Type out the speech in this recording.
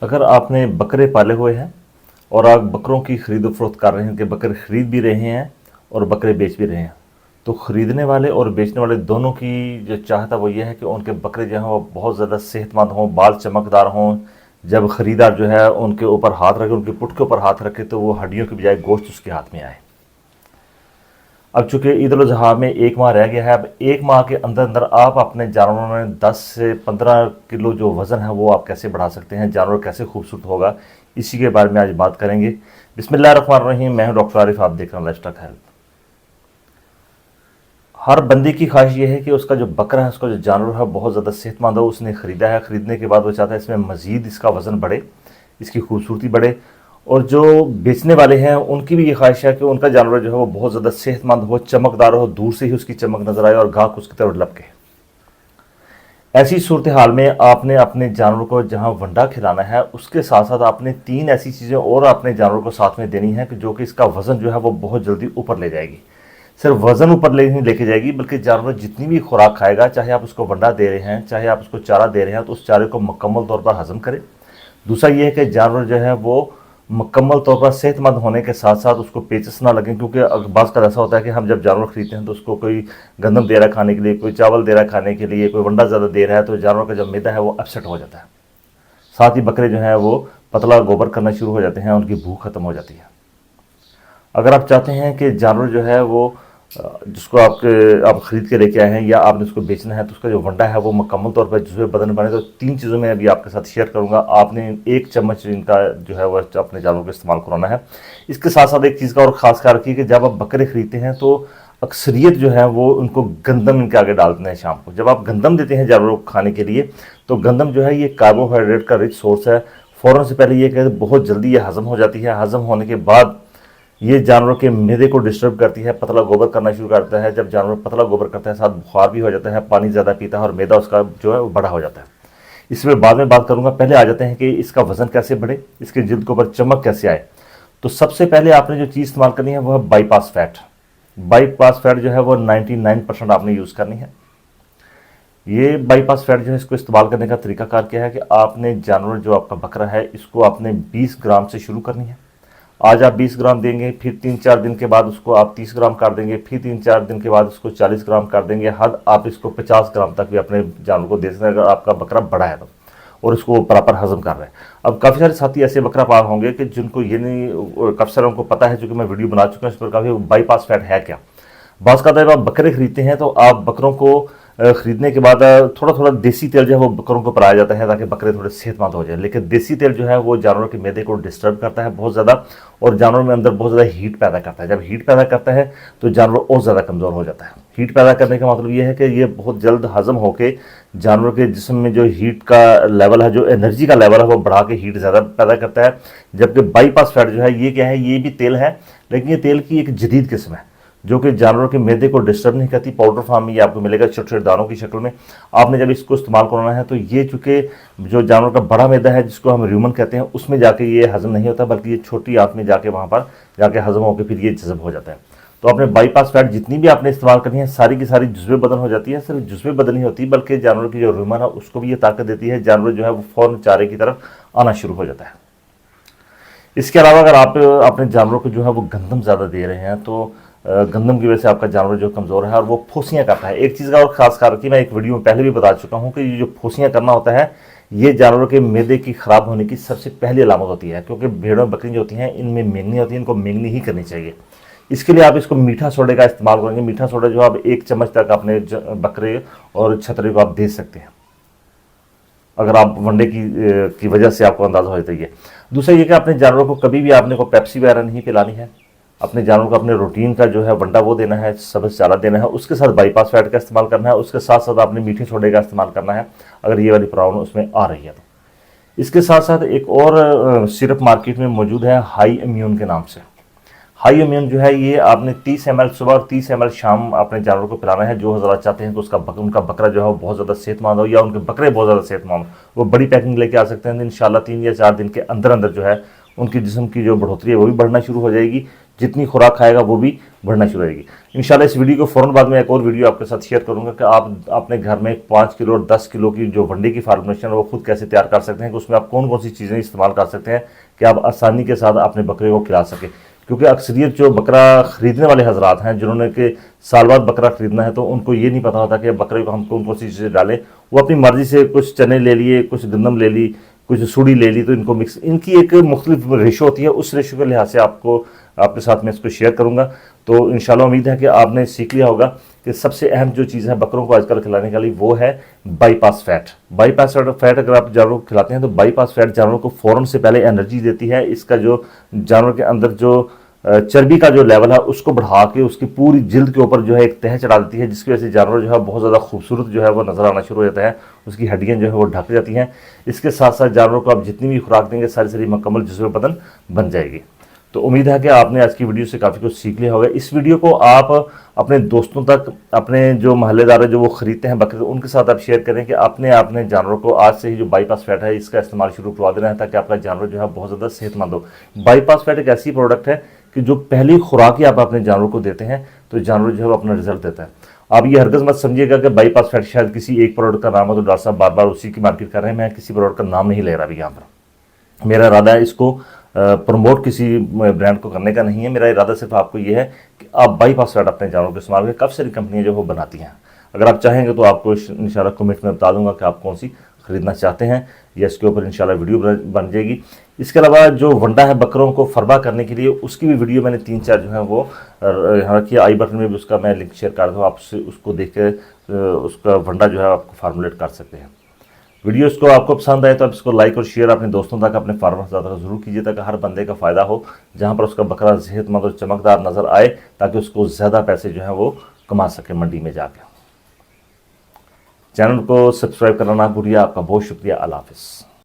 अगर आपने बकरे पाले हुए हैं और आप बकरों की खरीद फरोख्त कर रहे हैं कि बकरे खरीद भी रहे हैं और बकरे बेच भी रहे हैं, तो ख़रीदने वाले और बेचने वाले दोनों की जो चाहत है वो ये है कि उनके बकरे जो हैं वो बहुत ज़्यादा सेहतमंद हों, बाल चमकदार हों। जब ख़रीदार जो है उनके ऊपर हाथ रखे, उनकी पुट के ऊपर हाथ रखे, तो वो हड्डियों की बजाय गोश्त उसके हाथ में आए। अब चूंकि ईद उल अज़हा में 1 माह रह गया है, अब 1 माह के अंदर अंदर आप अपने जानवरों में 10 से 15 किलो जो वज़न है वो आप कैसे बढ़ा सकते हैं, जानवर कैसे खूबसूरत होगा, इसी के बारे में आज बात करेंगे। बिस्मिल्लाहिर्रहमानिर्रहीम। मैं हूं डॉक्टर आरिफ, आप देख रहे हैं लाइफस्टाइल हेल्थ। हर बंदे की ख्वाहिश ये है कि उसका जो बकरा है, उसका जो जानवर है बहुत ज़्यादा सेहतमंद हो। उसने ख़रीदा है, ख़रीदने के बाद वो चाहता है इसमें मज़ीद इसका वज़न बढ़े, इसकी खूबसूरती बढ़े। और जो बेचने वाले हैं उनकी भी ये ख्वाहिश है कि उनका जानवर जो है वो बहुत ज़्यादा सेहतमंद हो, चमकदार हो, दूर से ही उसकी चमक नज़र आए और गाहक उसकी तरफ लपके। ऐसी सूरत हाल में आपने अपने जानवर को जहाँ वंडा खिलाना है, उसके साथ साथ आपने 3 ऐसी चीज़ें और अपने जानवर को साथ में देनी है कि जो कि इसका वज़न जो है वो बहुत जल्दी ऊपर ले जाएगी। सिर्फ वज़न ऊपर नहीं लेके जाएगी, बल्कि जानवर जितनी भी खुराक खाएगा, चाहे आप उसको वंडा दे रहे हैं, चाहे आप उसको चारा दे रहे हैं, तो उस चारे को मुकम्मल तौर पर हज़म करे। दूसरा ये है कि जानवर जो है वो मुकम्मल तौर पर सेहतमंद होने के साथ साथ उसको पेचस ना लगें, क्योंकि बाज़ का ऐसा होता है कि हम जब जानवर खरीदते हैं तो उसको कोई गंदम दे रहा है खाने के लिए, कोई चावल दे रहा है खाने के लिए, कोई वंडा ज़्यादा दे रहा है, तो जानवर का जो मैदा है वो अपसेट हो जाता है। साथ ही बकरे जो हैं वो पतला गोबर करना शुरू हो जाते हैं, उनकी भूख खत्म हो जाती है। अगर आप चाहते हैं कि जानवर जो है वो जिसको आप ख़रीद के लेके आए हैं या आपने उसको बेचना है, तो उसका जो वंडा है वो मुकम्मल तौर पर जुज़्वे बदन बने, तो 3 चीज़ों में अभी आपके साथ शेयर करूंगा। आपने 1 चम्मच इनका जो है वो अपने जानवर को इस्तेमाल कराना है। इसके साथ साथ एक चीज़ का और ख़ास ख्याल रखिए कि जब आप बकरे ख़रीदते हैं तो अक्सरियत जो है वो उनको गंदम इनके आगे डालते हैं शाम को। जब आप गंदम देते हैं जानवरों को खाने के लिए, तो गंदम जो है ये कार्बोहाइड्रेट का रिच सोर्स है। फ़ौरन से पहले ये कहते बहुत जल्दी ये हज़म हो जाती है। हज़म होने के बाद ये जानवर के मैदे को डिस्टर्ब करती है, पतला गोबर करना शुरू करता है। जब जानवर पतला गोबर करता है, साथ बुखार भी हो जाता है, पानी ज़्यादा पीता है और मैदा उसका जो है वो बड़ा हो जाता है। इसमें बाद में बात करूंगा। पहले आ जाते हैं कि इसका वज़न कैसे बढ़े, इसके जिल्द के ऊपर चमक कैसे आए। तो सबसे पहले आपने जो चीज़ इस्तेमाल करनी है वो है बाईपास फैट। बाईपास फैट जो है वो 99% आपने यूज़ करनी है। ये बाईपास फैट जो है, इसको इस्तेमाल करने का तरीकाकार क्या है कि आपने जानवर जो आपका बकरा है इसको आपने 20 ग्राम से शुरू करनी है। आज आप 20 ग्राम देंगे, फिर 3-4 दिन के बाद उसको आप 30 ग्राम कर देंगे, फिर 3-4 दिन के बाद उसको 40 ग्राम कर देंगे। हद आप इसको 50 ग्राम तक भी अपने जानवर को दे सकते हैं, अगर आपका बकरा बड़ा है तो, और इसको प्रॉपर हजम कर रहा है। अब काफ़ी सारे साथी ऐसे बकरा पाल होंगे कि जिनको ये नहीं, काफ़ी सारे उनको पता है, चूँकि मैं वीडियो बना चुका हूँ इस पर काफ़ी, बाईपास फैट है क्या। बात करते हैं आप बकरे खरीदते हैं तो आप बकरों को खरीदने के बाद थोड़ा थोड़ा देसी तेल जो है वो बकरों को पिलाया जाता है ताकि बकरे थोड़े सेहतमंद हो जाए। लेकिन देसी तेल जो है वो जानवरों के मैदे को डिस्टर्ब करता है बहुत ज़्यादा, और जानवरों में अंदर बहुत ज़्यादा हीट पैदा करता है। जब हीट पैदा करता है तो जानवर और ज़्यादा कमज़ोर हो जाता है। हीट पैदा करने का मतलब ये है कि ये बहुत जल्द हजम होकर जानवर के जिस्म में जो हीट का लेवल है, जो एनर्जी का लेवल है, वो बढ़ा के हीट ज़्यादा पैदा करता है। जबकि बाईपास फैट जो है ये क्या है, ये भी तेल है, लेकिन ये तेल की एक जदीद किस्म है जो कि जानवरों के मैदे को डिस्टर्ब नहीं करती। पाउडर फॉर्म में ये आपको मिलेगा छोटे छोटे दानों की शक्ल में। आपने जब इसको इस्तेमाल करना है तो ये चूँकि जो जानवर का बड़ा मैदा है जिसको हम र्यूमन कहते हैं, उसमें जाके ये हजम नहीं होता, बल्कि ये छोटी आंत में जाके वहाँ पर जाके हजम होकर फिर ये जज़ब हो जाता है। तो आपने बाईपास फैट जितनी भी आपने इस्तेमाल करनी है सारी की सारी जुज़्वे बदन हो जाती है। सिर्फ जुज़्वे बदन नहीं होती, बल्कि जानवर की जो र्यूमन है उसको भी ये ताकत देती है। जानवर जो है वो फ़ौरन चारे की तरफ आना शुरू हो जाता है। इसके अलावा अगर आप अपने जानवरों को जो है वो गंदम ज़्यादा दे रहे हैं तो गंदम की वजह से आपका जानवर जो कमज़ोर है और वो फूसियाँ करता है। एक चीज़ का और ख़ास कर रखी, मैं एक वीडियो में पहले भी बता चुका हूँ कि ये जो फूसियाँ करना होता है ये जानवरों के मैदे की ख़राब होने की सबसे पहली अलामत होती है, क्योंकि भेड़ों बकरी जो होती हैं इनमें मेंगनी होती है, इनको मेंगनी ही करनी चाहिए। इसके लिए आप इसको मीठा सोडे का इस्तेमाल करेंगे। मीठा सोडा जो आप 1 चम्मच तक अपने बकरे और छतरे को आप दे सकते हैं, अगर आप वनडे की वजह से आपको अंदाज़ा हो जाता है। दूसरा ये कि अपने जानवरों को कभी भी आपने को पेप्सी वगैरह नहीं पिलानी है। अपने जानवरों को अपने रूटीन का जो है वंडा वो देना है, सब्ज़ चारा देना है, उसके साथ बाईपास फैट का इस्तेमाल करना है, उसके साथ साथ आपने मीठे सोडे का इस्तेमाल करना है अगर ये वाली प्रॉब्लम उसमें आ रही है तो। इसके साथ साथ एक और सिरप मार्केट में मौजूद है हाई इम्यून के नाम से। हाई इम्यून जो है ये आपने 30 ml सुबह और 30 ml शाम अपने जानवर को पिलाना है। जो हज़रात चाहते हैं कि उनका बकरा जो है वो बहुत ज़्यादा सेहतमंद हो या उनके बकरे बहुत ज़्यादा सेहतमंद हो, वो बड़ी पैकिंग लेके आ सकते हैं। इंशाल्लाह 3 या 4 दिन के अंदर अंदर जो है उनकी जिस्म की जो बढ़ोतरी है वो भी बढ़ना शुरू हो जाएगी, जितनी खुराक खाएगा वो भी बढ़ना शुरू हो जाएगी। इंशाल्लाह इस वीडियो को फ़ौरन बाद में एक और वीडियो आपके साथ शेयर करूंगा कि आप अपने घर में 5 किलो और 10 किलो की जो वंडे की फार्मेशन है वो खुद कैसे तैयार कर सकते हैं, कि उसमें आप कौन कौन सी चीज़ें इस्तेमाल कर सकते हैं कि आप आसानी के साथ अपने बकरे को खिला सकें। क्योंकि अक्सरियत जो बकरा ख़रीदने वाले हजरात हैं जिन्होंने कि साल बाद बकरा ख़रीदना है, तो उनको ये नहीं पता होता कि बकरे को हम कौन कौन सी चीज़ें डालें। वो अपनी मर्ज़ी से कुछ चने ले लिए, कुछ गंदम ले ली, कुछ सूढ़ी ले ली, तो इनको मिक्स, इनकी एक मुख्तलिफ रेशो होती है, उस रेशो के लिहाज से आपके साथ में इसको शेयर करूंगा। तो इंशाल्लाह उम्मीद है कि आपने सीख लिया होगा कि सबसे अहम जो चीज़ है बकरों को आजकल खिलाने के लिए वो है बाईपास फैट। बाईपास फैट अगर आप जानवरों को खिलाते हैं तो बाईपास फैट जानवरों को फ़ौरन से पहले एनर्जी देती है। इसका जो जानवर के अंदर जो चर्बी का जो लेवल है उसको बढ़ा के उसकी पूरी जिल्द के ऊपर जो है एक तह चढ़ा देती है, जिसकी वजह से जानवर जो है बहुत ज़्यादा खूबसूरत जो है वो नज़र आना शुरू हो जाता है, उसकी हड्डियां जो है वो ढक जाती हैं। इसके साथ साथ जानवरों को आप जितनी भी खुराक देंगे सारी सारी मुकम्मल जिस्म बदन बन जाएगी। तो उम्मीद है कि आपने आज की वीडियो से काफ़ी कुछ सीख लिया होगा। इस वीडियो को आप अपने दोस्तों तक, अपने जो महल्लेदार है जो वो खरीदते हैं बकरे, उनके साथ आप शेयर करें कि अपने जानवरों को आज से ही जो बाईपास फैट है इसका इस्तेमाल शुरू करवा देना है, ताकि आपका जानवर जो है बहुत ज़्यादा सेहतमंद हो। बाईपास फैट एक ऐसी प्रोडक्ट है कि जो पहली खुराक ही आप अपने जानवर को देते हैं तो जानवर जो है वो अपना रिजल्ट देता है। आप ये हरगज़ मत समझिएगा कि बाईपास फैट शायद किसी एक प्रोडक्ट का नाम हो तो डॉक्टर साहब बार बार उसी की मार्केट कर रहे हैं। मैं किसी प्रोडक्ट का नाम नहीं ले रहा अभी यहाँ पर। मेरा इरादा है इसको प्रमोट किसी ब्रांड को करने का नहीं है। मेरा इरादा सिर्फ आपको ये है कि आप बाईपास फैट अपने जानवरों के इस्तेमाल करें। काफ़ी सारी कंपनियाँ जो वो बनाती हैं, अगर आप चाहेंगे तो आपको इंशाल्लाह कमेंट में बता दूंगा कि आप कौन सी खरीदना चाहते हैं, या इसके ऊपर इंशाल्लाह वीडियो बन जाएगी। इसके अलावा जो वंडा है बकरों को फरबा करने के लिए, उसकी भी वीडियो मैंने 3-4 जो है वो यहाँ रखी है, आई बटन में भी उसका मैं लिंक शेयर कर दूँ, आप उसको देख के उसका वंडा जो है आपको फार्मूलेट कर सकते हैं। वीडियोस को आपको पसंद आए तो आप इसको लाइक और शेयर अपने दोस्तों तक, अपने फार्मर ज़्यादा ज़रूर कीजिए, ताकि हर बंदे का फ़ायदा हो, जहाँ पर उसका बकरा सेहतमंद और चमकदार नज़र आए, ताकि उसको ज़्यादा पैसे जो है वो कमा सके मंडी में जाकर। चैनल को सब्सक्राइब करना ना भूलिए। आपका बहुत शुक्रिया। अल्लाह हाफ़िज़।